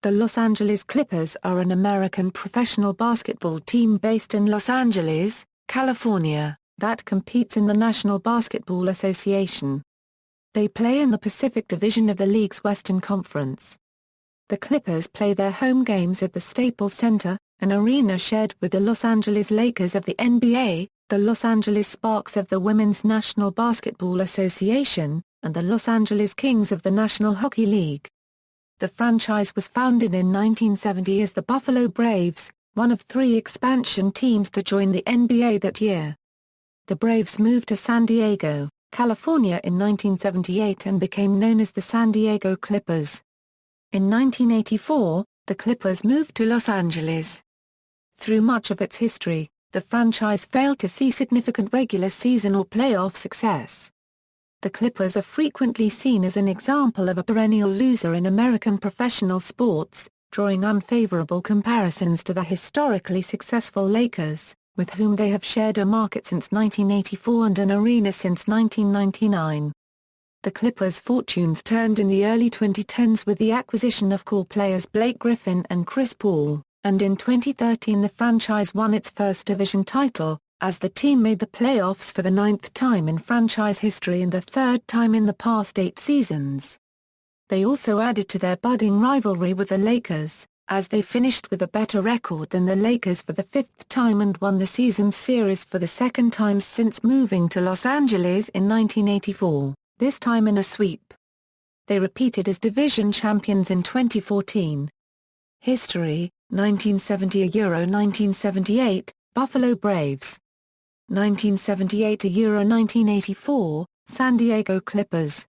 The Los Angeles Clippers are an American professional basketball team based in Los Angeles, California, that competes in the National Basketball Association. They play in the Pacific Division of the league's Western Conference. The Clippers play their home games at the Staples Center, an arena shared with the Los Angeles Lakers of the NBA, the Los Angeles Sparks of the Women's National Basketball Association, and the Los Angeles Kings of the National Hockey League. The franchise was founded in 1970 as the Buffalo Braves, one of three expansion teams to join the NBA that year. The Braves moved to San Diego, California in 1978 and became known as the San Diego Clippers. In 1984, the Clippers moved to Los Angeles. Through much of its history, the franchise failed to see significant regular season or playoff success. The Clippers are frequently seen as an example of a perennial loser in American professional sports, drawing unfavorable comparisons to the historically successful Lakers, with whom they have shared a market since 1984 and an arena since 1999. The Clippers' fortunes turned in the early 2010s with the acquisition of core players Blake Griffin and Chris Paul, and in 2013 the franchise won its first division title, as the team made the playoffs for the 9th time in franchise history and the 3rd time in the past 8 seasons. They also added to their budding rivalry with the Lakers, as they finished with a better record than the Lakers for the 5th time and won the season series for the 2nd time since moving to Los Angeles in 1984, this time in a sweep. They repeated as division champions in 2014. History: 1970 Euro 1978, Buffalo Braves. 1978 Euro 1984, San Diego Clippers.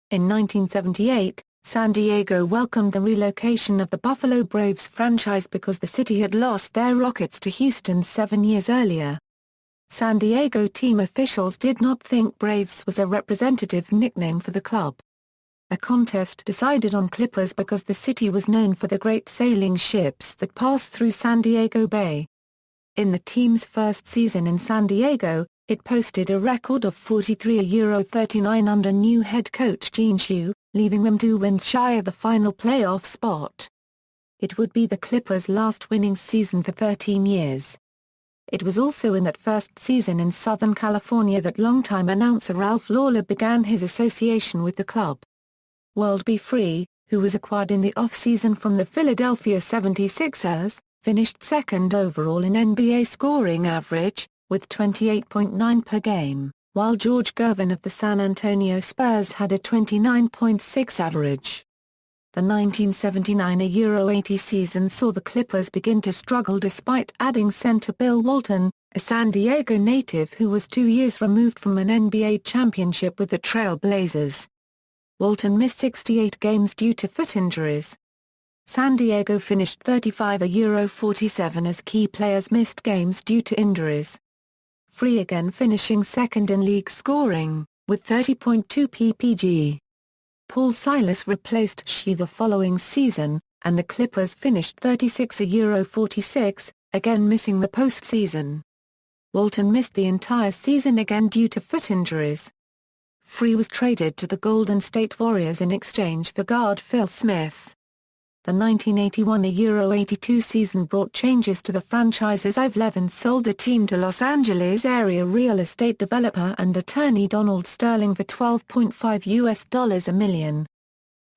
In 1978, San Diego welcomed the relocation of the Buffalo Braves franchise because the city had lost their Rockets to Houston 7 years earlier. San Diego team officials did not think Braves was a representative nickname for the club. A contest decided on Clippers because the city was known for the great sailing ships that passed through San Diego Bay. In the team's first season in San Diego, it posted a record of 43-39 under new head coach Gene Shue, leaving them 2 wins shy of the final playoff spot. It would be the Clippers' last winning season for 13 years. It was also in that first season in Southern California that longtime announcer Ralph Lawler began his association with the club. World B. Free, who was acquired in the off-season from the Philadelphia 76ers, finished 2nd overall in NBA scoring average, with 28.9 per game, while George Gervin of the San Antonio Spurs had a 29.6 average. The 1979 Euro 80 season saw the Clippers begin to struggle despite adding center Bill Walton, a San Diego native who was 2 years removed from an NBA championship with the Trail Blazers. Walton missed 68 games due to foot injuries. San Diego finished 35 Euro 47 as key players missed games due to injuries. Free again finishing 2nd in league scoring, with 30.2 ppg. Paul Silas replaced Shue the following season, and the Clippers finished 36 Euro 46, again missing the postseason. Walton missed the entire season again due to foot injuries. Free was traded to the Golden State Warriors in exchange for guard Phil Smith. The 1981 Euro 82 season brought changes to the franchise as Ive Levin sold the team to Los Angeles area real estate developer and attorney Donald Sterling for $12.5 million.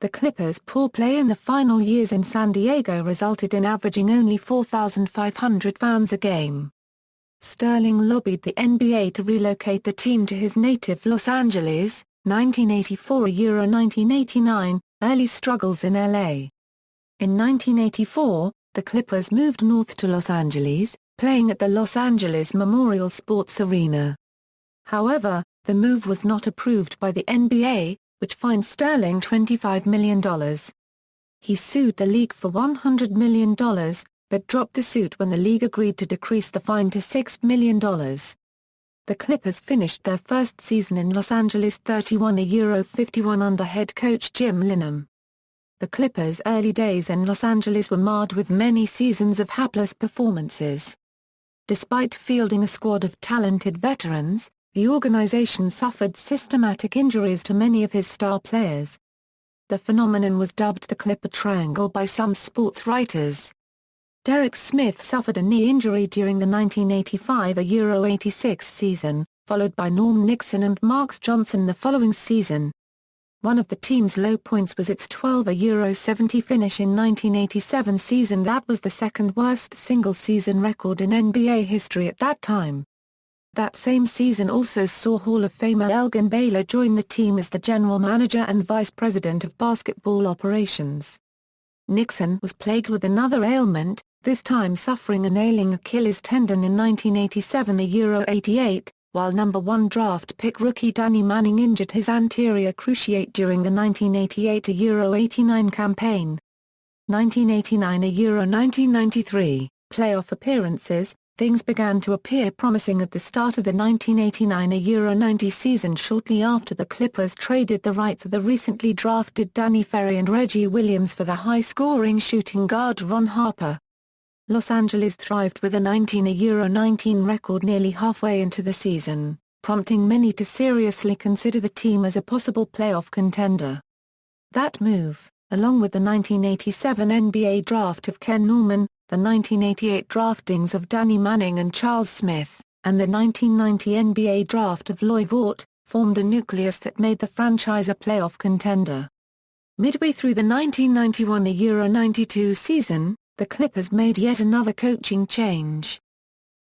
The Clippers' poor play in the final years in San Diego resulted in averaging only 4,500 fans a game. Sterling lobbied the NBA to relocate the team to his native Los Angeles, 1984 Euro 1989, early struggles in LA. In 1984, the Clippers moved north to Los Angeles, playing at the Los Angeles Memorial Sports Arena. However, the move was not approved by the NBA, which fined Sterling $25 million. He sued the league for $100 million, but dropped the suit when the league agreed to decrease the fine to $6 million. The Clippers finished their first season in Los Angeles 31 Euro 51 under head coach Jim Linham. The Clippers' early days in Los Angeles were marred with many seasons of hapless performances. Despite fielding a squad of talented veterans, the organization suffered systematic injuries to many of his star players. The phenomenon was dubbed the Clipper Triangle by some sports writers. Derek Smith suffered a knee injury during the 1985-86 season, followed by Norm Nixon and Marks Johnson the following season. One of the team's low points was its 12-70 finish in 1987 season. That was the second worst single-season record in NBA history at that time. That same season also saw Hall of Famer Elgin Baylor join the team as the general manager and vice president of basketball operations. Nixon was plagued with another ailment, this time suffering an ailing Achilles tendon in 1987-88, while number 1 draft pick rookie Danny Manning injured his anterior cruciate during the 1988-89 campaign. 1989-1993 playoff appearances. Things began to appear promising at the start of the 1989-90 season shortly after the Clippers traded the rights of the recently drafted Danny Ferry and Reggie Williams for the high-scoring shooting guard Ron Harper. Los Angeles thrived with a 19-19 record nearly halfway into the season, prompting many to seriously consider the team as a possible playoff contender. That move, along with the 1987 NBA draft of Ken Norman, the 1988 draftings of Danny Manning and Charles Smith, and the 1990 NBA draft of Loy Vaught, formed a nucleus that made the franchise a playoff contender. Midway through the 1991-92 season, the Clippers made yet another coaching change.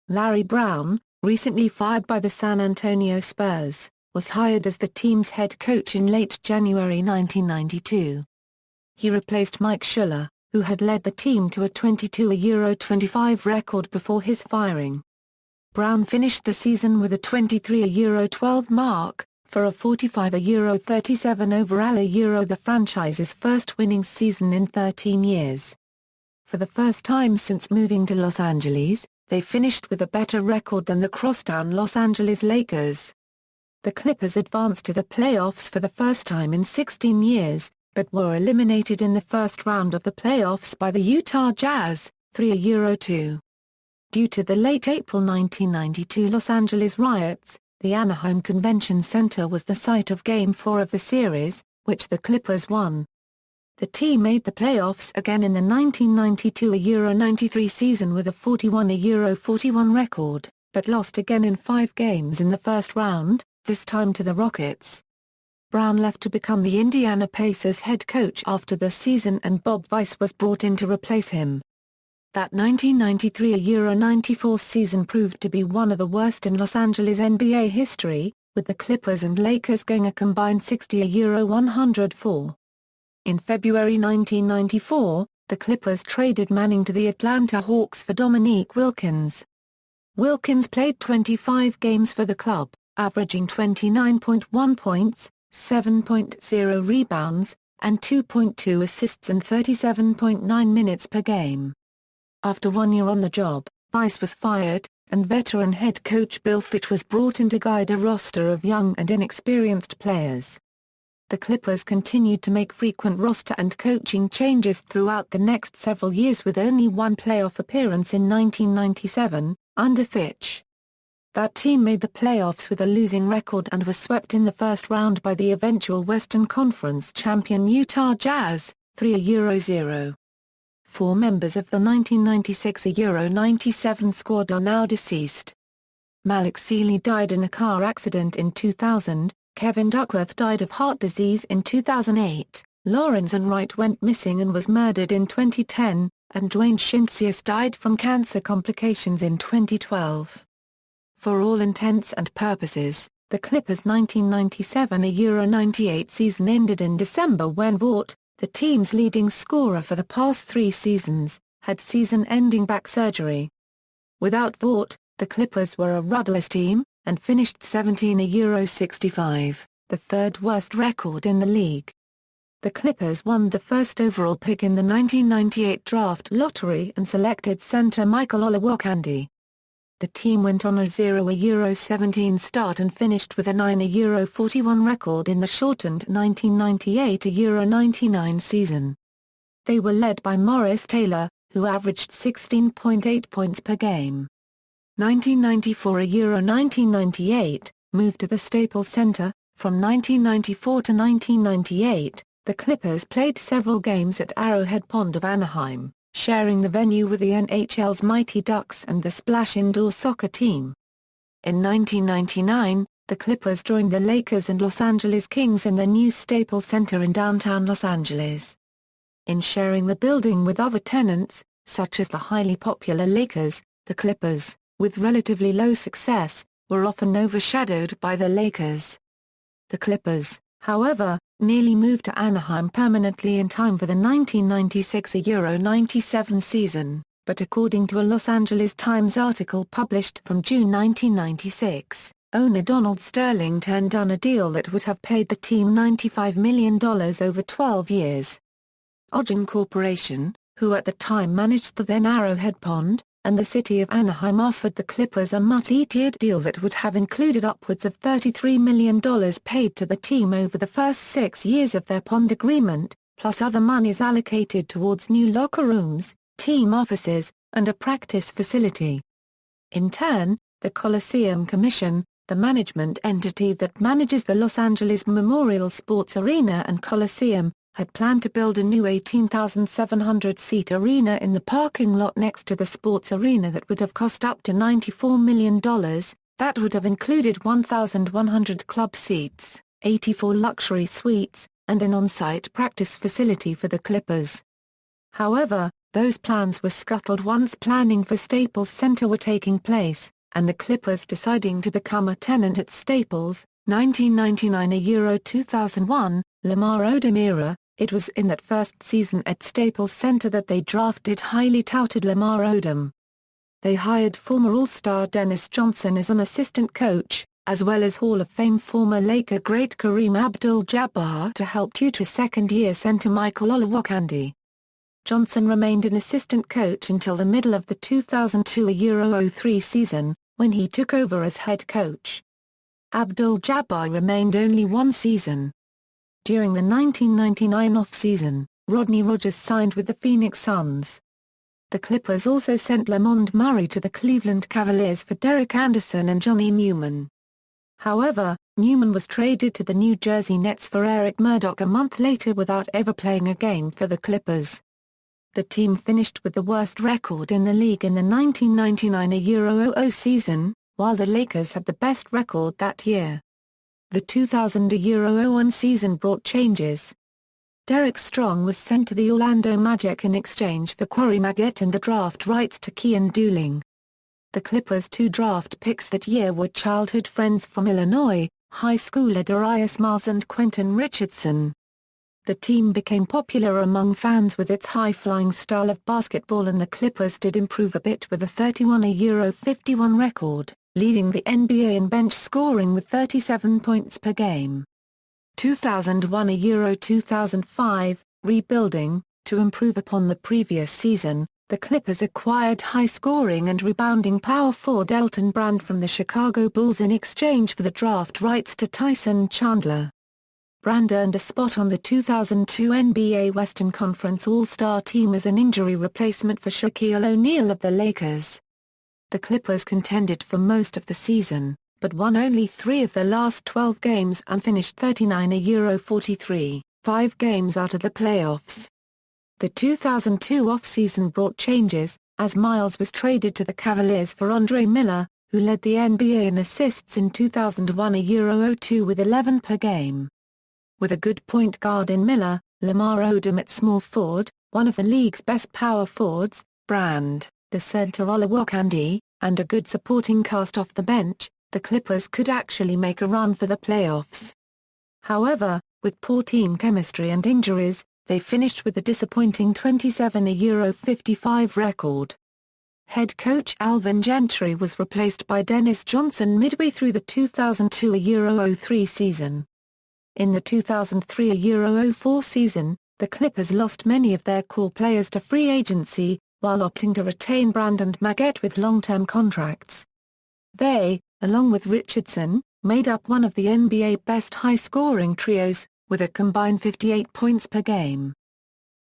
Larry Brown, recently fired by the San Antonio Spurs, was hired as the team's head coach in late January 1992. He replaced Mike Schuller, who had led the team to a 22-25 record before his firing. Brown finished the season with a 23-12 mark, for a 45-37 overall, the franchise's first winning season in 13 years. For the first time since moving to Los Angeles, they finished with a better record than the crosstown Los Angeles Lakers. The Clippers advanced to the playoffs for the first time in 16 years, but were eliminated in the first round of the playoffs by the Utah Jazz, 3-2. Due to the late April 1992 Los Angeles riots, the Anaheim Convention Center was the site of Game 4 of the series, which the Clippers won. The team made the playoffs again in the 1992-93 season with a 41-41 record, but lost again in 5 games in the first round, this time to the Rockets. Brown left to become the Indiana Pacers head coach after the season and Bob Weiss was brought in to replace him. That 1993-94 season proved to be one of the worst in Los Angeles NBA history, with the Clippers and Lakers going a combined 60-104. In February 1994, the Clippers traded Manning to the Atlanta Hawks for Dominique Wilkins. Wilkins played 25 games for the club, averaging 29.1 points, 7.0 rebounds, and 2.2 assists and 37.9 minutes per game. After 1 year on the job, Weiss was fired, and veteran head coach Bill Fitch was brought in to guide a roster of young and inexperienced players. The Clippers continued to make frequent roster and coaching changes throughout the next several years with only one playoff appearance in 1997, under Fitch. That team made the playoffs with a losing record and was swept in the first round by the eventual Western Conference champion Utah Jazz, 3-0. 4 members of the 1996-97 squad are now deceased. Malik Sealy died in a car accident in 2000, Kevin Duckworth died of heart disease in 2008, Lorenzen Wright went missing and was murdered in 2010, and Dwayne Shintsius died from cancer complications in 2012. For all intents and purposes, the Clippers' 1997-98 season ended in December when Vaught, the team's leading scorer for the past 3 seasons, had season-ending back surgery. Without Vaught, the Clippers were a rudderless team, and finished 17-65, the third worst record in the league. The Clippers won the first overall pick in the 1998 draft lottery and selected center Michael Olowokandi. The team went on a 0-17 start and finished with a 9-41 record in the shortened 1998-99 season. They were led by Morris Taylor, who averaged 16.8 points per game. 1994-1998, moved to the Staples Center. From 1994 to 1998, the Clippers played several games at Arrowhead Pond of Anaheim, sharing the venue with the NHL's Mighty Ducks and the Splash indoor soccer team. In 1999, the Clippers joined the Lakers and Los Angeles Kings in the new Staples Center in downtown Los Angeles. In sharing the building with other tenants, such as the highly popular Lakers, the Clippers, with relatively low success, were often overshadowed by the Lakers. The Clippers, however, nearly moved to Anaheim permanently in time for the 1996-97 season, but according to a Los Angeles Times article published from June 1996, owner Donald Sterling turned down a deal that would have paid the team $95 million over 12 years. Ogden Corporation, who at the time managed the then Arrowhead Pond, and the city of Anaheim offered the Clippers a multi-tiered deal that would have included upwards of $33 million paid to the team over the first 6 years of their Pond agreement, plus other monies allocated towards new locker rooms, team offices, and a practice facility. In turn, the Coliseum Commission, the management entity that manages the Los Angeles Memorial Sports Arena and Coliseum, had planned to build a new 18,700-seat arena in the parking lot next to the sports arena that would have cost up to $94 million. That would have included 1,100 club seats, 84 luxury suites, and an on-site practice facility for the Clippers. However, those plans were scuttled once planning for Staples Center were taking place, and the Clippers deciding to become a tenant at Staples. 1999-2001, Lamar Odom era. It was in that first season at Staples Center that they drafted highly touted Lamar Odom. They hired former All-Star Dennis Johnson as an assistant coach, as well as Hall of Fame former Laker great Kareem Abdul-Jabbar to help tutor second-year center Michael Olowokandi. Johnson remained an assistant coach until the middle of the 2002-03 season, when he took over as head coach. Abdul-Jabbar remained only one season. During the 1999 off-season, Rodney Rogers signed with the Phoenix Suns. The Clippers also sent Lamond Murray to the Cleveland Cavaliers for Derek Anderson and Johnny Newman. However, Newman was traded to the New Jersey Nets for Eric Murdoch a month later without ever playing a game for the Clippers. The team finished with the worst record in the league in the 1999-00 season, while the Lakers had the best record that year. The 2000-01 season brought changes. Derek Strong was sent to the Orlando Magic in exchange for Corey Maggette and the draft rights to Kean Dooling. The Clippers' 2 draft picks that year were childhood friends from Illinois, high schooler Darius Miles and Quentin Richardson. The team became popular among fans with its high-flying style of basketball, and the Clippers did improve a bit with a 31-51 record, leading the NBA in bench scoring with 37 points per game. 2001-2005, rebuilding. To improve upon the previous season, the Clippers acquired high-scoring and rebounding power forward Elton Brand from the Chicago Bulls in exchange for the draft rights to Tyson Chandler. Brand earned a spot on the 2002 NBA Western Conference All-Star team as an injury replacement for Shaquille O'Neal of the Lakers. The Clippers contended for most of the season, but won only 3 of their last 12 games and finished 39-43, 5 games out of the playoffs. The 2002 off-season brought changes, as Miles was traded to the Cavaliers for Andre Miller, who led the NBA in assists in 2001-02 with 11 per game. With a good point guard in Miller, Lamar Odom at small forward, one of the league's best power forwards, Brand, the center Olowokandi, and a good supporting cast off the bench, the Clippers could actually make a run for the playoffs. However, with poor team chemistry and injuries, they finished with a disappointing 27-55 record. Head coach Alvin Gentry was replaced by Dennis Johnson midway through the 2002-03 season. In the 2003-04 season, the Clippers lost many of their core players to free agency, while opting to retain Brand and Maggette with long-term contracts. They, along with Richardson, made up one of the NBA best high-scoring trios, with a combined 58 points per game.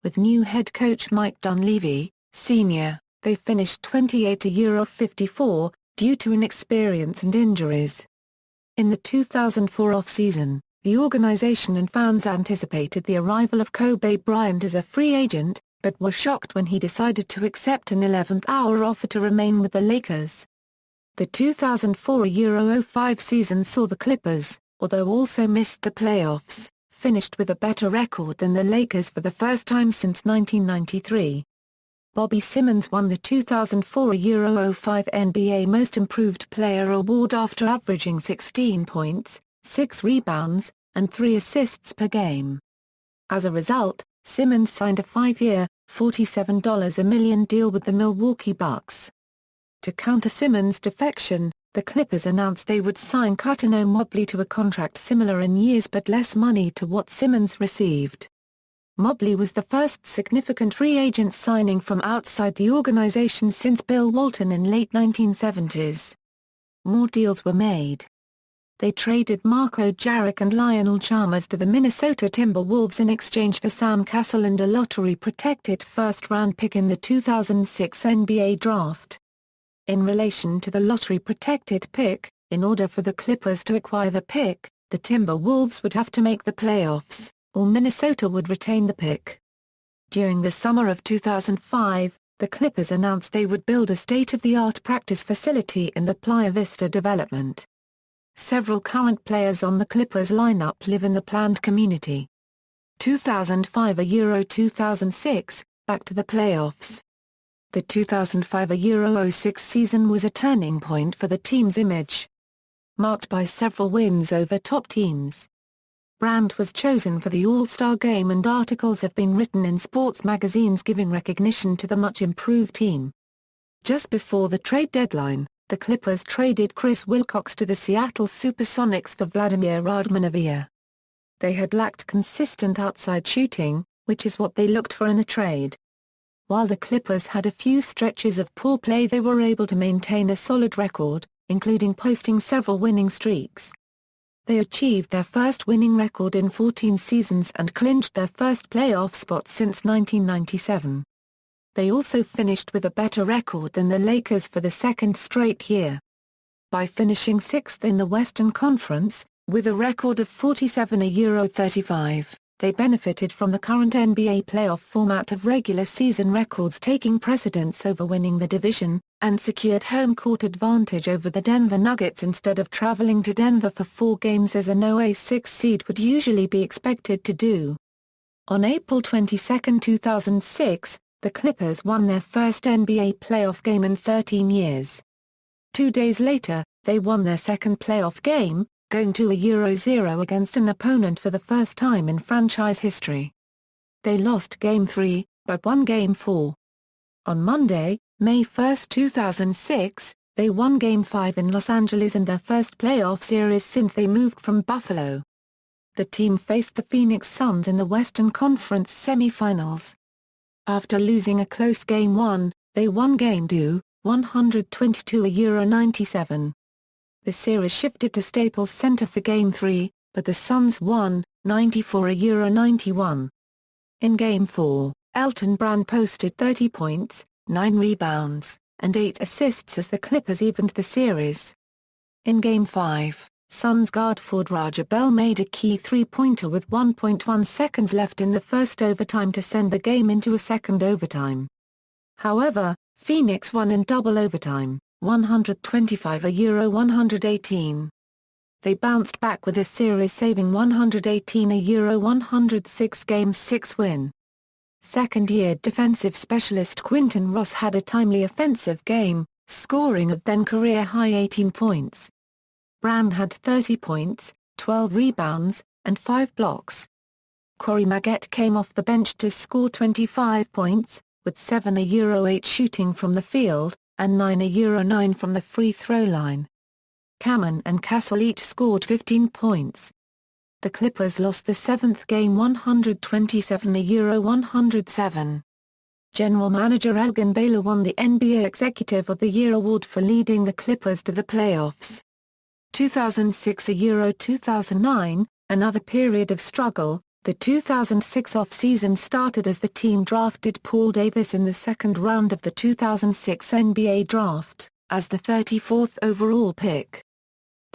With new head coach Mike Dunleavy, Sr., they finished 28-54, due to inexperience and injuries. In the 2004 off-season, The organization and fans anticipated the arrival of Kobe Bryant as a free agent, but were shocked when he decided to accept an 11th-hour offer to remain with the Lakers. The 2004-05 season saw the Clippers, although also missed the playoffs, finished with a better record than the Lakers for the first time since 1993. Bobby Simmons won the 2004-05 NBA Most Improved Player award after averaging 16 points, 6 rebounds, and 3 assists per game. As a result, Simmons signed a 5-year, $47 a million deal with the Milwaukee Bucks. To counter Simmons' defection, the Clippers announced they would sign Cuttino Mobley to a contract similar in years but less money to what Simmons received. Mobley was the first significant free agent signing from outside the organization since Bill Walton in late 1970s. More deals were made. They traded Marco Jaric and Lionel Chalmers to the Minnesota Timberwolves in exchange for Sam Cassell and a lottery-protected first-round pick in the 2006 NBA Draft. In relation to the lottery-protected pick, in order for the Clippers to acquire the pick, the Timberwolves would have to make the playoffs, or Minnesota would retain the pick. During the summer of 2005, the Clippers announced they would build a state-of-the-art practice facility in the Playa Vista development. Several current players on the Clippers lineup live in the planned community. 2005-2006, back to the playoffs. The 2005-06 season was a turning point for the team's image. Marked by several wins over top teams. Brand was chosen for the All-Star Game and articles have been written in sports magazines giving recognition to the much-improved team. Just before the trade deadline, the Clippers traded Chris Wilcox to the Seattle Supersonics for Vladimir Radmanovia. They had lacked consistent outside shooting, which is what they looked for in the trade. While the Clippers had a few stretches of poor play, they were able to maintain a solid record, including posting several winning streaks. They achieved their first winning record in 14 seasons and clinched their first playoff spot since 1997. They also finished with a better record than the Lakers for the second straight year. By finishing 6th in the Western Conference, with a record of 47-35, they benefited from the current NBA playoff format of regular season records taking precedence over winning the division, and secured home court advantage over the Denver Nuggets instead of traveling to Denver for 4 games as an OA6 seed would usually be expected to do. On April 22, 2006, the Clippers won their first NBA playoff game in 13 years. 2 days later, they won their second playoff game, going to a 0-0 against an opponent for the first time in franchise history. They lost Game 3, but won Game 4. On Monday, May 1, 2006, they won Game 5 in Los Angeles in their first playoff series since they moved from Buffalo. The team faced the Phoenix Suns in the Western Conference semifinals. After losing a close Game 1, they won Game 2, 122-97. The series shifted to Staples Center for Game 3, but the Suns won, 94-91. In Game 4, Elton Brand posted 30 points, 9 rebounds, and 8 assists as the Clippers evened the series. In Game 5, Suns guard forward Raja Bell made a key three-pointer with 1.1 seconds left in the first overtime to send the game into a second overtime. However, Phoenix won in double overtime, 125-118. They bounced back with a series-saving 118-106 Game 6 win. Second-year defensive specialist Quinton Ross had a timely offensive game, scoring a then-career-high 18 points. Brand had 30 points, 12 rebounds, and 5 blocks. Corey Maggette came off the bench to score 25 points, with 7-8 shooting from the field, and 9-9 from the free throw line. Cameron and Cassell each scored 15 points. The Clippers lost the 7th game 127-107. General manager Elgin Baylor won the NBA Executive of the Year award for leading the Clippers to the playoffs. 2006-2009, another period of struggle. The 2006 off-season started as the team drafted Paul Davis in the second round of the 2006 NBA Draft, as the 34th overall pick.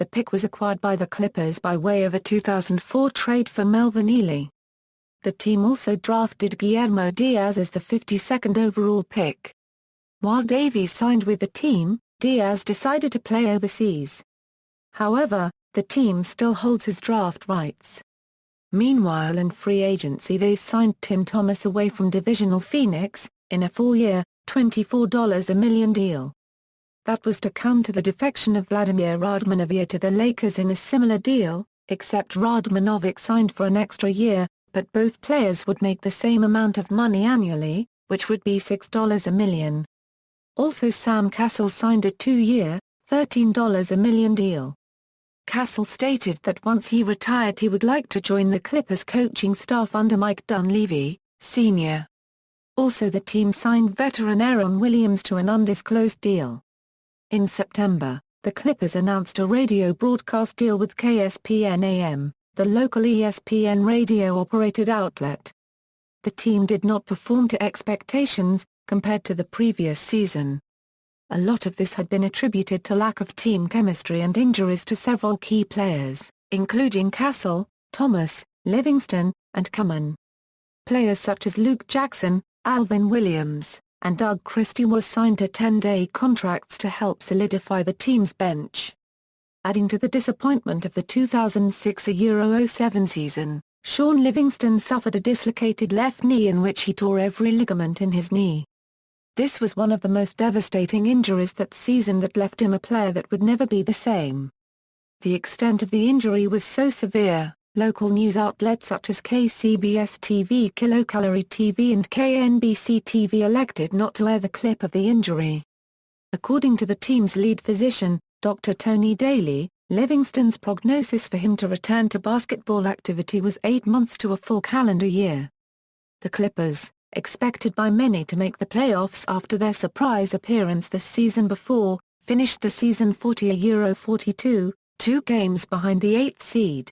the pick was acquired by the Clippers by way of a 2004 trade for Melvin Ely. The team also drafted Guillermo Diaz as the 52nd overall pick. While Davies signed with the team, Diaz decided to play overseas. However, the team still holds his draft rights. Meanwhile, in free agency they signed Tim Thomas away from divisional Phoenix, in a 4-year, $24 a million deal. That was to counter the defection of Vladimir Radmanovic to the Lakers in a similar deal, except Radmanovic signed for an extra year, but both players would make the same amount of money annually, which would be $6 a million. Also Sam Cassell signed a 2-year, $13 a million deal. Cassell stated that once he retired he would like to join the Clippers coaching staff under Mike Dunleavy, Sr. Also the team signed veteran Aaron Williams to an undisclosed deal. In September, the Clippers announced a radio broadcast deal with KSPN-AM, the local ESPN radio-operated outlet. The team did not perform to expectations, compared to the previous season. A lot of this had been attributed to lack of team chemistry and injuries to several key players, including Cassell, Thomas, Livingston, and Kaman. Players such as Luke Jackson, Alvin Williams, and Doug Christie were signed to 10-day contracts to help solidify the team's bench. Adding to the disappointment of the 2006-07 season, Shaun Livingston suffered a dislocated left knee in which he tore every ligament in his knee. This was one of the most devastating injuries that season that left him a player that would never be the same. The extent of the injury was so severe, local news outlets such as KCBS-TV, Kilocalorie TV and KNBC-TV elected not to air the clip of the injury. According to the team's lead physician, Dr. Tony Daly, Livingston's prognosis for him to return to basketball activity was 8 months to a full calendar year. The Clippers, expected by many to make the playoffs after their surprise appearance the season before, finished the season 40-42, 2 games behind the 8th seed.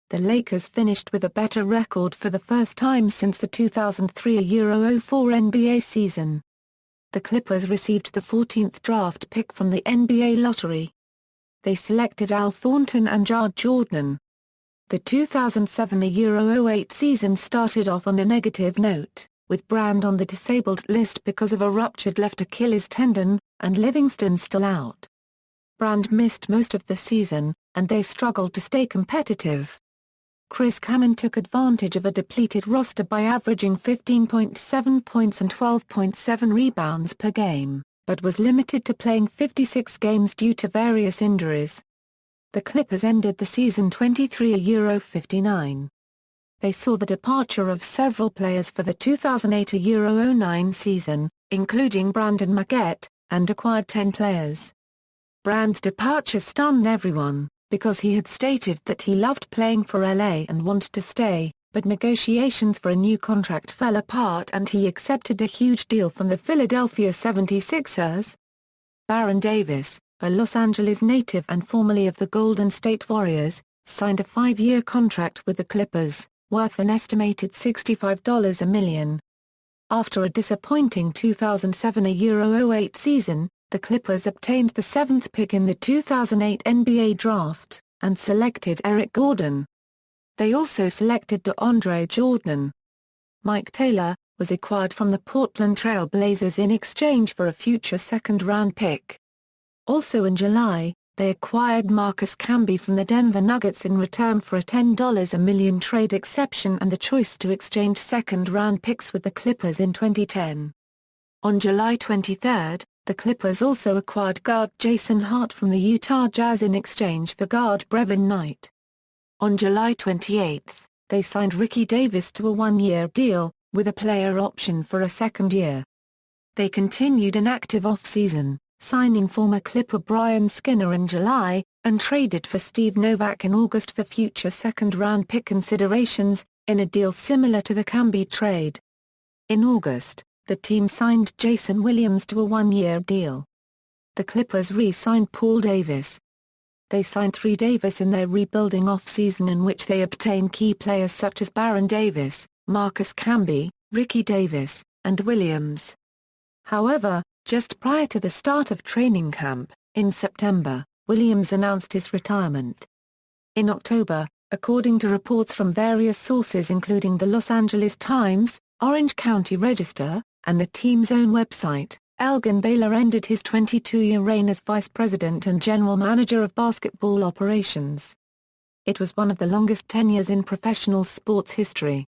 The Lakers finished with a better record for the first time since the 2003-04 NBA season. The Clippers received the 14th draft pick from the NBA lottery. They selected Al Thornton and Jard Jordan. The 2007-08 season started off on a negative note, with Brand on the disabled list because of a ruptured left Achilles tendon, and Livingston still out. Brand missed most of the season, and they struggled to stay competitive. Chris Kaman took advantage of a depleted roster by averaging 15.7 points and 12.7 rebounds per game, but was limited to playing 56 games due to various injuries. The Clippers ended the season 23-59. They saw the departure of several players for the 2008-09 season, including Brandon Marquette, and acquired 10 players. Brand's departure stunned everyone, because he had stated that he loved playing for LA and wanted to stay, but negotiations for a new contract fell apart and he accepted a huge deal from the Philadelphia 76ers. Baron Davis, a Los Angeles native and formerly of the Golden State Warriors, signed a 5-year contract with the Clippers, worth an estimated $65 a million. After a disappointing 2007-08 season, the Clippers obtained the 7th pick in the 2008 NBA draft, and selected Eric Gordon. They also selected DeAndre Jordan. Mike Taylor, was acquired from the Portland Trail Blazers in exchange for a future second-round pick. Also in July, they acquired Marcus Camby from the Denver Nuggets in return for a $10 a million trade exception and the choice to exchange second-round picks with the Clippers in 2010. On July 23, the Clippers also acquired guard Jason Hart from the Utah Jazz in exchange for guard Brevin Knight. On July 28, they signed Ricky Davis to a 1-year deal, with a player option for a second year. They continued an active off-season, signing former Clipper Brian Skinner in July, and traded for Steve Novak in August for future second-round pick considerations, in a deal similar to the Camby trade. In August, the team signed Jason Williams to a 1-year deal. The Clippers re-signed Paul Davis. They signed 3 Davis in their rebuilding off-season in which they obtained key players such as Baron Davis, Marcus Camby, Ricky Davis, and Williams. However, just prior to the start of training camp, in September, Williams announced his retirement. In October, according to reports from various sources including the Los Angeles Times, Orange County Register, and the team's own website, Elgin Baylor ended his 22-year reign as vice president and general manager of basketball operations. It was one of the longest tenures in professional sports history.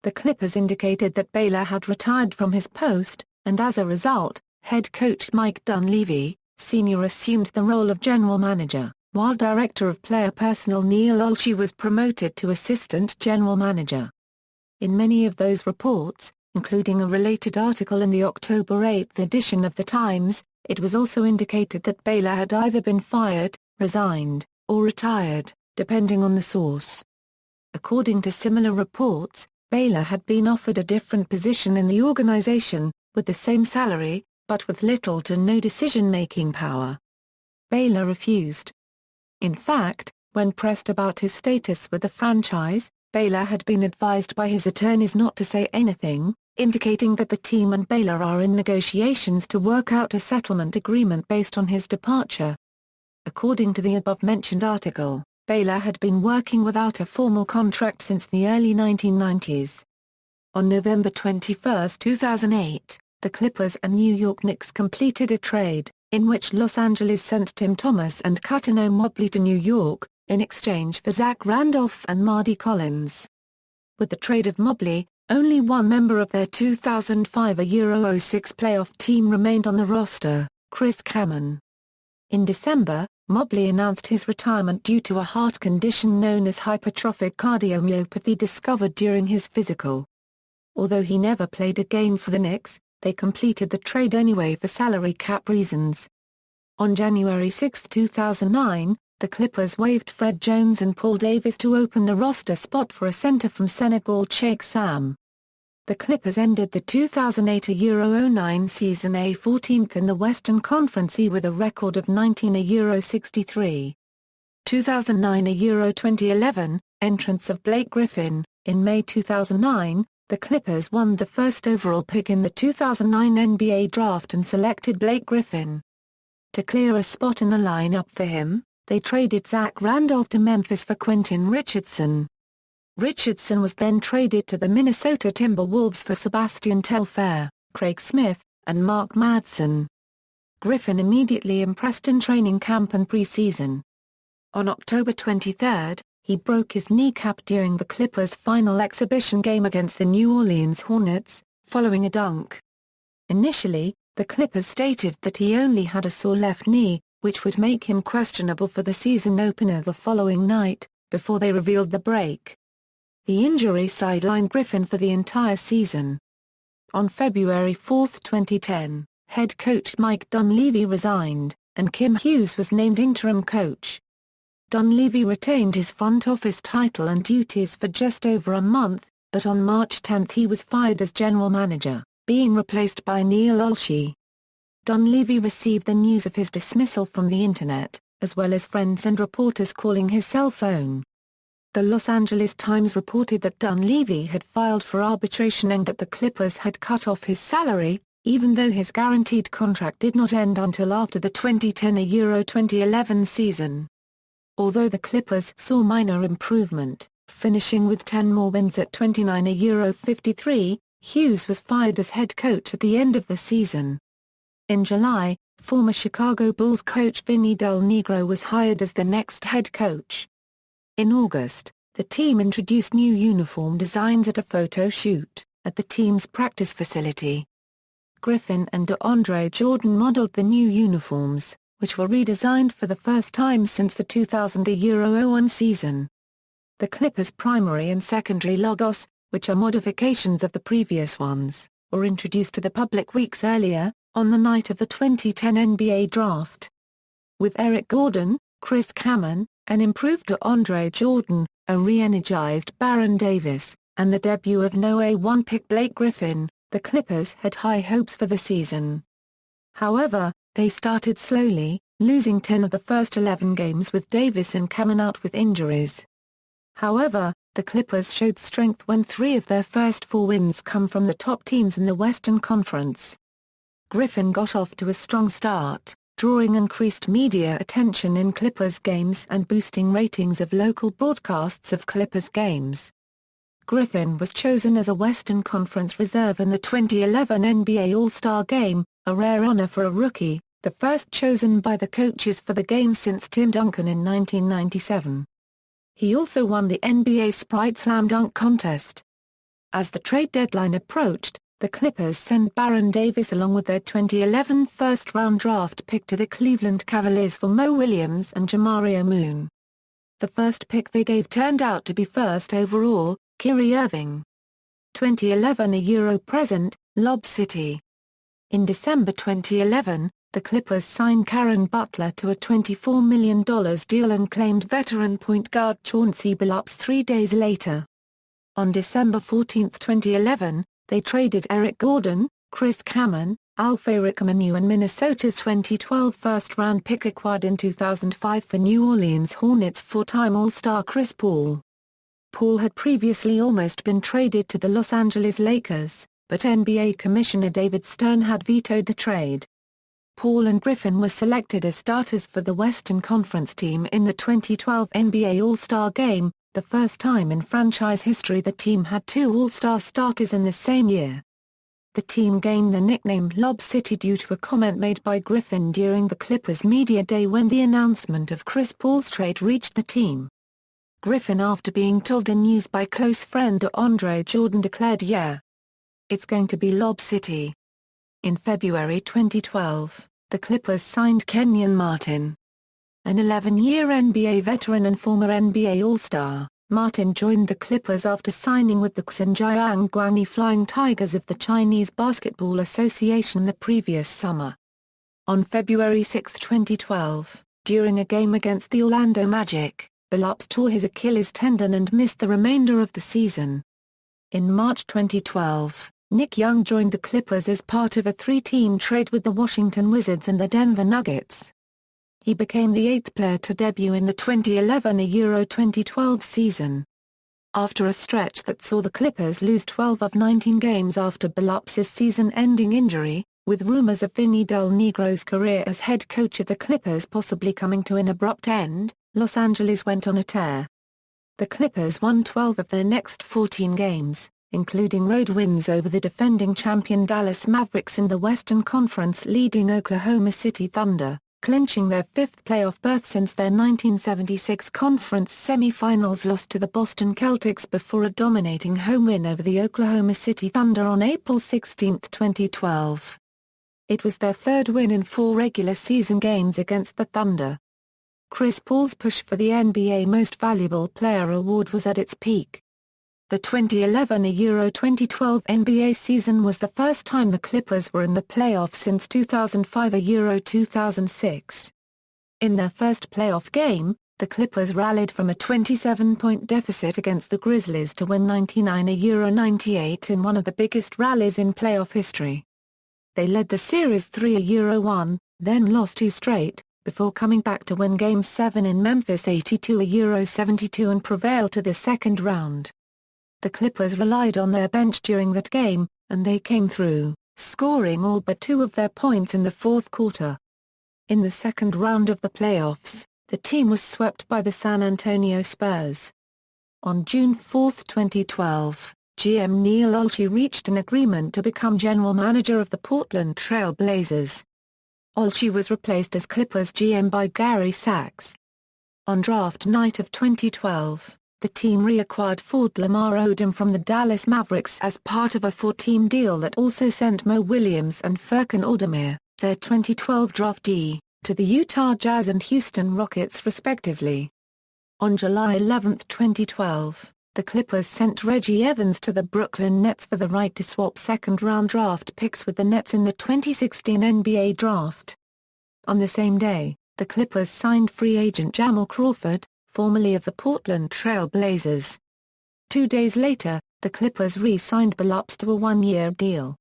The Clippers indicated that Baylor had retired from his post, and as a result, head coach Mike Dunleavy, Sr. assumed the role of general manager, while director of player personnel Neil Olshey was promoted to assistant general manager. In many of those reports, including a related article in the October 8 edition of The Times, it was also indicated that Baylor had either been fired, resigned, or retired, depending on the source. According to similar reports, Baylor had been offered a different position in the organization, with the same salary, but with little to no decision-making power. Baylor refused. In fact, when pressed about his status with the franchise, Baylor had been advised by his attorneys not to say anything, indicating that the team and Baylor are in negotiations to work out a settlement agreement based on his departure. According to the above-mentioned article, Baylor had been working without a formal contract since the early 1990s. On November 21, 2008, the Clippers and New York Knicks completed a trade, in which Los Angeles sent Tim Thomas and Cuttino Mobley to New York, in exchange for Zach Randolph and Mardy Collins. With the trade of Mobley, only one member of their 2005 Euro 06 playoff team remained on the roster, Chris Kaman. In December, Mobley announced his retirement due to a heart condition known as hypertrophic cardiomyopathy discovered during his physical. Although he never played a game for the Knicks, they completed the trade anyway for salary cap reasons. On January 6, 2009, the Clippers waived Fred Jones and Paul Davis to open a roster spot for a center from Senegal Cheikh Sam. The Clippers ended the 2008 Euro 09 season A14th in the Western Conference E with a record of 19 Euro 63. 2009 Euro 2011, entrance of Blake Griffin. In May 2009, the Clippers won the first overall pick in the 2009 NBA draft and selected Blake Griffin. To clear a spot in the lineup for him, they traded Zach Randolph to Memphis for Quentin Richardson. Richardson was then traded to the Minnesota Timberwolves for Sebastian Telfair, Craig Smith, and Mark Madsen. Griffin immediately impressed in training camp and preseason. On October 23, he broke his kneecap during the Clippers' final exhibition game against the New Orleans Hornets, following a dunk. Initially, the Clippers stated that he only had a sore left knee, which would make him questionable for the season opener the following night, before they revealed the break. The injury sidelined Griffin for the entire season. On February 4, 2010, head coach Mike Dunleavy resigned, and Kim Hughes was named interim coach. Dunleavy retained his front office title and duties for just over a month, but on March 10 he was fired as general manager, being replaced by Neil Olshey. Dunleavy received the news of his dismissal from the internet, as well as friends and reporters calling his cell phone. The Los Angeles Times reported that Dunleavy had filed for arbitration and that the Clippers had cut off his salary, even though his guaranteed contract did not end until after the 2010 Euro 2011 season. Although the Clippers saw minor improvement, finishing with 10 more wins at 29 Euro 53, Hughes was fired as head coach at the end of the season. In July, former Chicago Bulls coach Vinny Del Negro was hired as the next head coach. In August, the team introduced new uniform designs at a photo shoot at the team's practice facility. Griffin and DeAndre Jordan modeled the new uniforms, which were redesigned for the first time since the 2000 Euro 01 season. The Clippers' primary and secondary logos, which are modifications of the previous ones, were introduced to the public weeks earlier, on the night of the 2010 NBA draft. With Eric Gordon, Chris Kaman, an improved DeAndre Jordan, a re-energized Baron Davis, and the debut of no A1 pick Blake Griffin, the Clippers had high hopes for the season. However, they started slowly, losing 10 of the first 11 games with Davis and Kaman out with injuries. However, the Clippers showed strength when 3 of their first 4 wins come from the top teams in the Western Conference. Griffin got off to a strong start, drawing increased media attention in Clippers games and boosting ratings of local broadcasts of Clippers games. Griffin was chosen as a Western Conference reserve in the 2011 NBA All-Star Game, a rare honor for a rookie, the first chosen by the coaches for the game since Tim Duncan in 1997. He also won the NBA Sprite Slam Dunk Contest. As the trade deadline approached, the Clippers sent Baron Davis along with their 2011 first-round draft pick to the Cleveland Cavaliers for Mo Williams and Jamario Moon. The first pick they gave turned out to be first overall, Kyrie Irving. 2011 A Euro present, Lob City. In December 2011, the Clippers signed Caron Butler to a $24 million deal and claimed veteran point guard Chauncey Billups 3 days later. On December 14, 2011, they traded Eric Gordon, Chris Kaman, Al-Farouq Aminu and Minnesota's 2012 first-round pick acquired in 2005 for New Orleans Hornets four-time All-Star Chris Paul. Paul had previously almost been traded to the Los Angeles Lakers, but NBA Commissioner David Stern had vetoed the trade. Paul and Griffin were selected as starters for the Western Conference team in the 2012 NBA All-Star Game, the first time in franchise history the team had two All-Star starters in the same year. The team gained the nickname Lob City due to a comment made by Griffin during the Clippers media day when the announcement of Chris Paul's trade reached the team. Griffin, after being told the news by close friend DeAndre Jordan, declared, "Yeah, it's going to be Lob City." In February 2012, the Clippers signed Kenyon Martin. An 11-year NBA veteran and former NBA All-Star, Martin joined the Clippers after signing with the Xinjiang Guangyi Flying Tigers of the Chinese Basketball Association the previous summer. On February 6, 2012, during a game against the Orlando Magic, Billups tore his Achilles tendon and missed the remainder of the season. In March 2012, Nick Young joined the Clippers as part of a three-team trade with the Washington Wizards and the Denver Nuggets. He became the eighth player to debut in the 2011 Euro 2012 season. After a stretch that saw the Clippers lose 12 of 19 games after Billups' season-ending injury, with rumors of Vinny Del Negro's career as head coach of the Clippers possibly coming to an abrupt end, Los Angeles went on a tear. The Clippers won 12 of their next 14 games, including road wins over the defending champion Dallas Mavericks and the Western Conference leading Oklahoma City Thunder, clinching their fifth playoff berth since their 1976 conference semifinals loss to the Boston Celtics before a dominating home win over the Oklahoma City Thunder on April 16, 2012. It was their third win in 4 regular season games against the Thunder. Chris Paul's push for the NBA Most Valuable Player award was at its peak. The 2011 Euro 2012 NBA season was the first time the Clippers were in the playoffs since 2005 Euro 2006. In their first playoff game, the Clippers rallied from a 27-point deficit against the Grizzlies to win 99 Euro 98 in one of the biggest rallies in playoff history. They led the series 3 Euro 1, then lost 2 straight, before coming back to win Game 7 in Memphis 82 Euro 72 and prevail to the second round. The Clippers relied on their bench during that game, and they came through, scoring all but 2 of their points in the fourth quarter. In the second round of the playoffs, the team was swept by the San Antonio Spurs. On June 4, 2012, GM Neil Olshey reached an agreement to become general manager of the Portland Trail Blazers. Olshey was replaced as Clippers GM by Gary Sachs. On draft night of 2012, the team reacquired Ford Lamar Odom from the Dallas Mavericks as part of a 4-team deal that also sent Mo Williams and Furkan Oldemir, their 2012 draftee, to the Utah Jazz and Houston Rockets respectively. On July 11, 2012, the Clippers sent Reggie Evans to the Brooklyn Nets for the right to swap second-round draft picks with the Nets in the 2016 NBA Draft. On the same day, the Clippers signed free agent Jamal Crawford, formerly of the Portland Trail Blazers. 2 days later, the Clippers re-signed Billups to a 1-year deal.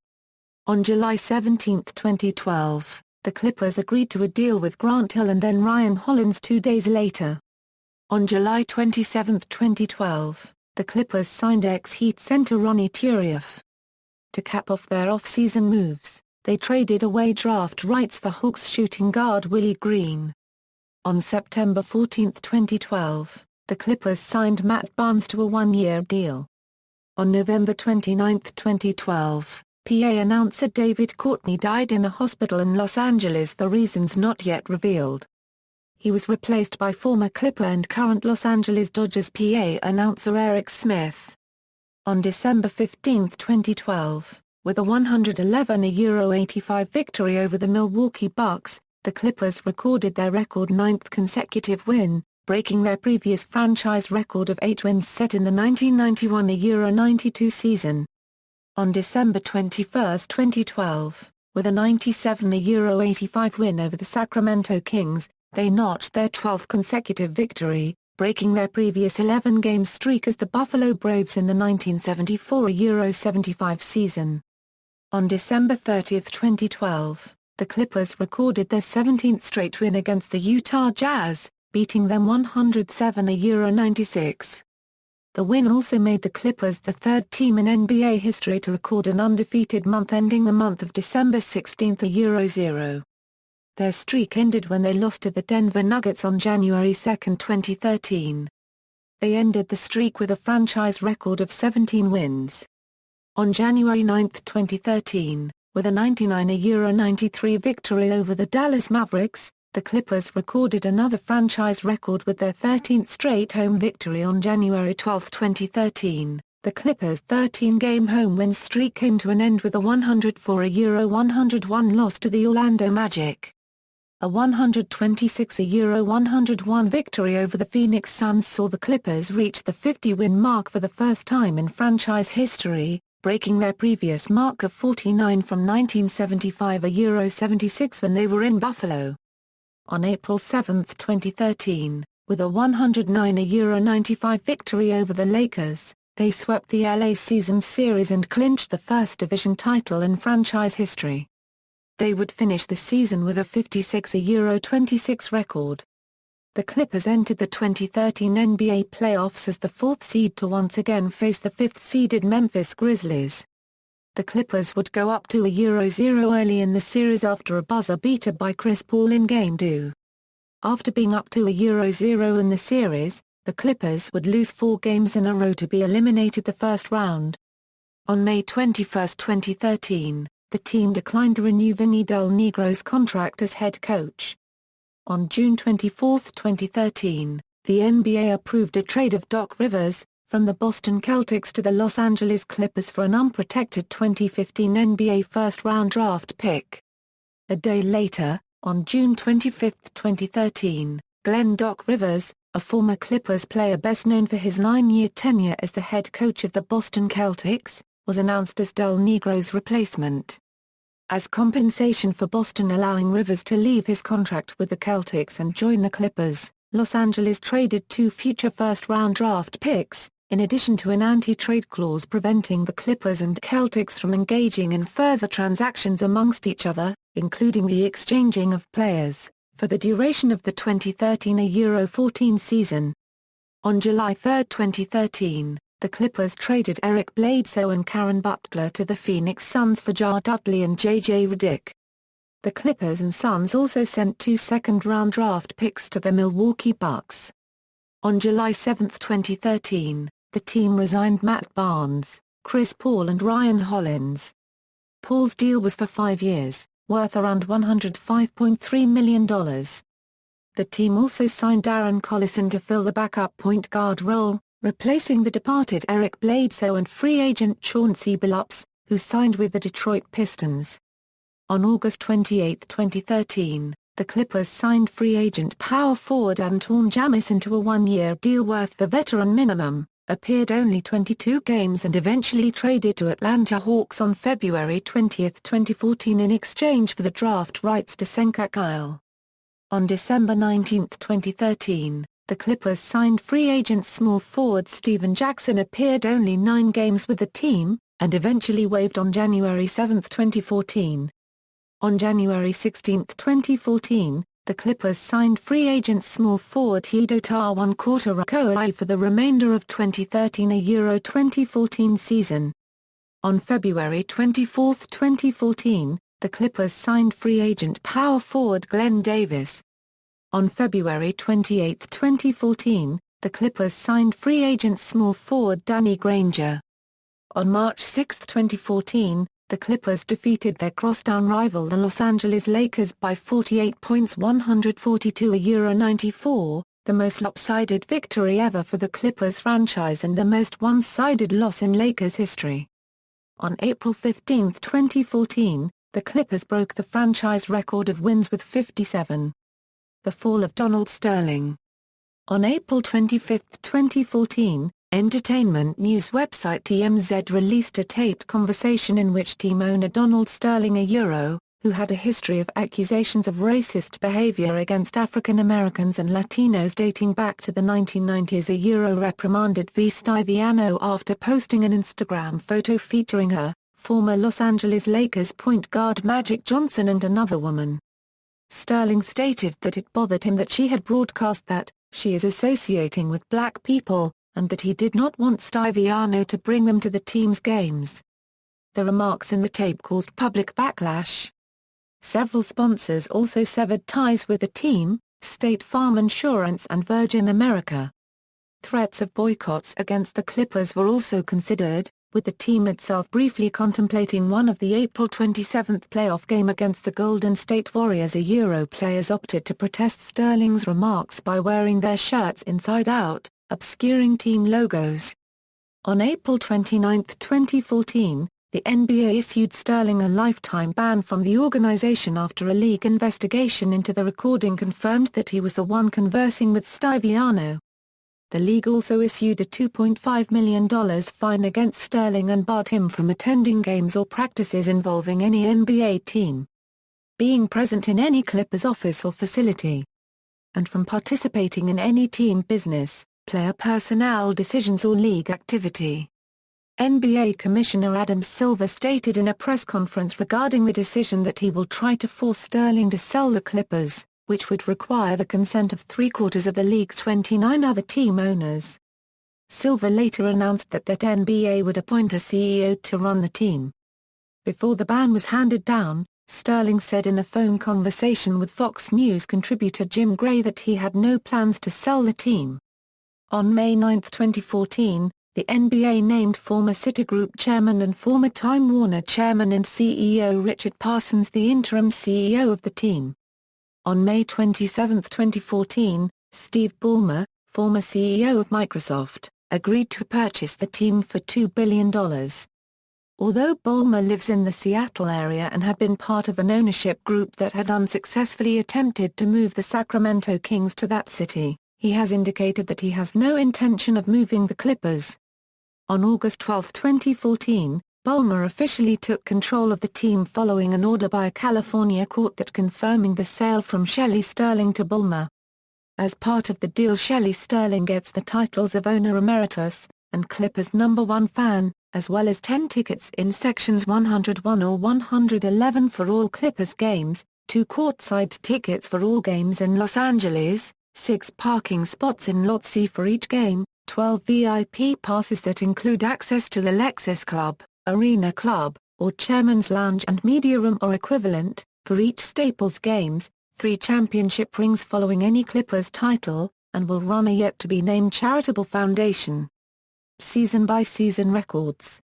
On July 17, 2012, the Clippers agreed to a deal with Grant Hill and then Ryan Hollins 2 days later. On July 27, 2012, the Clippers signed ex-Heat center Ronny Turiaf. To cap off their off-season moves, they traded away draft rights for Hawks shooting guard Willie Green. On September 14, 2012, the Clippers signed Matt Barnes to a one-year deal. On November 29, 2012, PA announcer David Courtney died in a hospital in Los Angeles for reasons not yet revealed. He was replaced by former Clipper and current Los Angeles Dodgers PA announcer Eric Smith. On December 15, 2012, with a 111-85 victory over the Milwaukee Bucks, the Clippers recorded their record ninth consecutive win, breaking their previous franchise record of 8 wins set in the 1991-92 season. On December 21, 2012, with a 97-85 win over the Sacramento Kings, they notched their 12th consecutive victory, breaking their previous 11-game streak as the Buffalo Braves in the 1974-75 season. On December 30, 2012, the Clippers recorded their 17th straight win against the Utah Jazz, beating them 107-96. The win also made the Clippers the third team in NBA history to record an undefeated month ending the month of December 16-0. Their streak ended when they lost to the Denver Nuggets on January 2, 2013. They ended the streak with a franchise record of 17 wins. On January 9, 2013, with a 99-93 victory over the Dallas Mavericks, the Clippers recorded another franchise record with their 13th straight home victory on January 12, 2013. The Clippers' 13-game home win streak came to an end with a 104-101 loss to the Orlando Magic. A 126-101 victory over the Phoenix Suns saw the Clippers reach the 50-win mark for the first time in franchise history, breaking their previous mark of 49 from 1975-76 when they were in Buffalo. On April 7, 2013, with a 109-95 victory over the Lakers, they swept the LA season series and clinched the first division title in franchise history. They would finish the season with a 56-26 record. The Clippers entered the 2013 NBA playoffs as the fourth seed to once again face the fifth-seeded Memphis Grizzlies. The Clippers would go up to 0-0 early in the series after a buzzer beater by Chris Paul in Game 2. After being up to 0-0 in the series, the Clippers would lose 4 games in a row to be eliminated the first round. On May 21, 2013, the team declined to renew Vinny Del Negro's contract as head coach. On June 24, 2013, the NBA approved a trade of Doc Rivers, from the Boston Celtics to the Los Angeles Clippers for an unprotected 2015 NBA first-round draft pick. A day later, on June 25, 2013, Glenn Doc Rivers, a former Clippers player best known for his 9-year tenure as the head coach of the Boston Celtics, was announced as Del Negro's replacement. As compensation for Boston allowing Rivers to leave his contract with the Celtics and join the Clippers, Los Angeles traded 2 future first-round draft picks, in addition to an anti-trade clause preventing the Clippers and Celtics from engaging in further transactions amongst each other, including the exchanging of players, for the duration of the 2013-14 season. On July 3, 2013, the Clippers traded Eric Bledsoe and Caron Butler to the Phoenix Suns for Jar Dudley and J.J. Redick. The Clippers and Suns also sent 2 second-round draft picks to the Milwaukee Bucks. On July 7, 2013, the team resigned Matt Barnes, Chris Paul and Ryan Hollins. Paul's deal was for 5 years, worth around $105.3 million. The team also signed Darren Collison to fill the backup point guard role, replacing the departed Eric Bledsoe and free agent Chauncey Billups, who signed with the Detroit Pistons. On August 28, 2013, the Clippers signed free agent power forward Antawn Jamison to a 1-year deal worth the veteran minimum, appeared only 22 games and eventually traded to Atlanta Hawks on February 20, 2014 in exchange for the draft rights to Senka Kyle. On December 19, 2013, the Clippers signed free agent small forward Steven Jackson appeared only 9 games with the team, and eventually waived on January 7, 2014. On January 16, 2014, the Clippers signed free agent small forward Hedo Tawan Kortarakoai for the remainder of 2013-2014 season. On February 24, 2014, the Clippers signed free agent power forward Glenn Davis. On February 28, 2014, the Clippers signed free agent small forward Danny Granger. On March 6, 2014, the Clippers defeated their crosstown rival the Los Angeles Lakers by 48 points 142-94, the most lopsided victory ever for the Clippers franchise and the most one-sided loss in Lakers history. On April 15, 2014, the Clippers broke the franchise record of wins with 57. The fall of Donald Sterling. On April 25, 2014, entertainment news website TMZ released a taped conversation in which team owner Donald Sterling, who had a history of accusations of racist behavior against African Americans and Latinos dating back to the 1990s, reprimanded V. Stiviano after posting an Instagram photo featuring her, former Los Angeles Lakers point guard Magic Johnson and another woman. Sterling stated that it bothered him that she had broadcast that she is associating with black people, and that he did not want Stiviano to bring them to the team's games. The remarks in the tape caused public backlash. Several sponsors also severed ties with the team, State Farm Insurance and Virgin America. Threats of boycotts against the Clippers were also considered, with the team itself briefly contemplating one of the April 27 playoff game against the Golden State Warriors. Players opted to protest Sterling's remarks by wearing their shirts inside out, obscuring team logos. On April 29, 2014, the NBA issued Sterling a lifetime ban from the organization after a league investigation into the recording confirmed that he was the one conversing with Stiviano. The league also issued a $2.5 million fine against Sterling and barred him from attending games or practices involving any NBA team, being present in any Clippers office or facility, and from participating in any team business, player personnel decisions or league activity. NBA Commissioner Adam Silver stated in a press conference regarding the decision that he will try to force Sterling to sell the Clippers, which would require the consent of 3/4 of the league's 29 other team owners. Silver later announced that NBA would appoint a CEO to run the team. Before the ban was handed down, Sterling said in a phone conversation with Fox News contributor Jim Gray that he had no plans to sell the team. On May 9, 2014, the NBA named former Citigroup chairman and former Time Warner chairman and CEO Richard Parsons the interim CEO of the team. On May 27, 2014, Steve Ballmer, former CEO of Microsoft, agreed to purchase the team for $2 billion. Although Ballmer lives in the Seattle area and had been part of an ownership group that had unsuccessfully attempted to move the Sacramento Kings to that city, he has indicated that he has no intention of moving the Clippers. On August 12, 2014, Ballmer officially took control of the team following an order by a California court that confirming the sale from Shelley Sterling to Ballmer. As part of the deal, Shelley Sterling gets the titles of owner emeritus, and Clippers #1 fan, as well as 10 tickets in sections 101 or 111 for all Clippers games, 2 courtside tickets for all games in Los Angeles, 6 parking spots in Lot C for each game, 12 VIP passes that include access to the Lexus Club, Arena Club, or Chairman's Lounge and Media Room or equivalent, for each Staples games, 3 championship rings following any Clippers title, and will run a yet-to-be-named charitable foundation. Season-by-season records.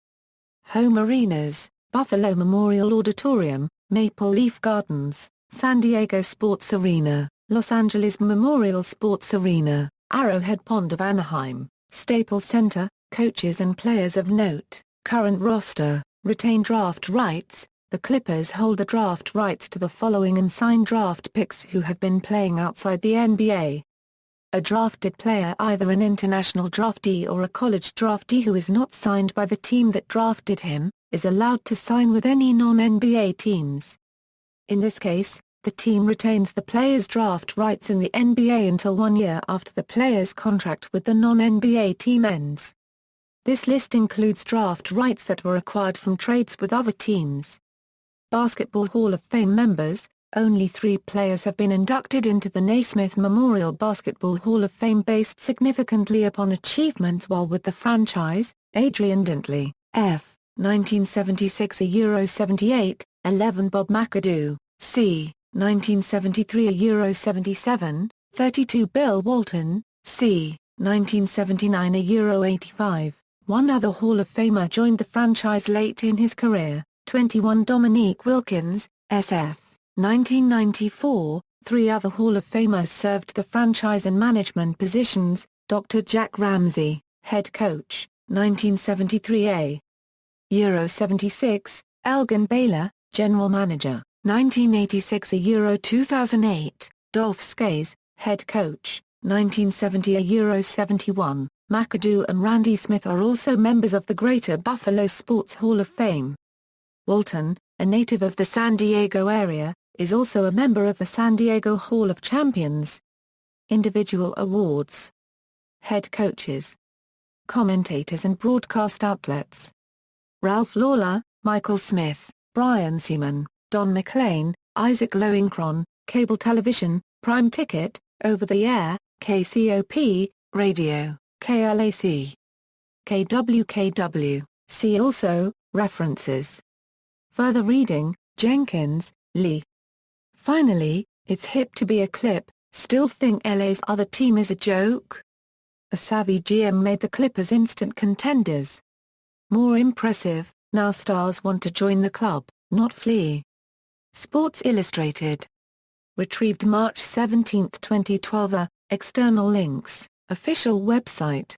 Home arenas: Buffalo Memorial Auditorium, Maple Leaf Gardens, San Diego Sports Arena, Los Angeles Memorial Sports Arena, Arrowhead Pond of Anaheim, Staples Center. Coaches and players of note. Current roster, retained draft rights. The Clippers hold the draft rights to the following unsigned draft picks who have been playing outside the NBA. A drafted player, either an international draftee or a college draftee who is not signed by the team that drafted him, is allowed to sign with any non-NBA teams. In this case, the team retains the player's draft rights in the NBA until 1 year after the player's contract with the non-NBA team ends. This list includes draft rights that were acquired from trades with other teams. Basketball Hall of Fame members: only 3 players have been inducted into the Naismith Memorial Basketball Hall of Fame based significantly upon achievements while with the franchise: Adrian Dantley, F. 1976 – 78, 11 Bob McAdoo, c. 1973 Euro 77, 32 Bill Walton, c. 1979 Euro 85. One other Hall of Famer joined the franchise late in his career, 21 Dominique Wilkins, SF, 1994. Three other Hall of Famers served the franchise in management positions, Dr. Jack Ramsay, head coach, 1973 Euro 76, Elgin Baylor, general manager, 1986 Euro 2008, Dolph Skase, head coach, 1970 Euro 71. McAdoo and Randy Smith are also members of the Greater Buffalo Sports Hall of Fame. Walton, a native of the San Diego area, is also a member of the San Diego Hall of Champions. Individual awards. Head coaches. Commentators and broadcast outlets. Ralph Lawler, Michael Smith, Brian Seaman, Don McLean, Isaac Lowenkron, cable television, Prime Ticket, over-the-air, KCOP, radio, KLAC. KWKW, see also, references. Further reading, Jenkins, Lee. Finally, it's hip to be a clip, still think LA's other team is a joke? A savvy GM made the Clippers instant contenders. More impressive, now stars want to join the club, not flee. Sports Illustrated. Retrieved March 17, 2012. External links, official website.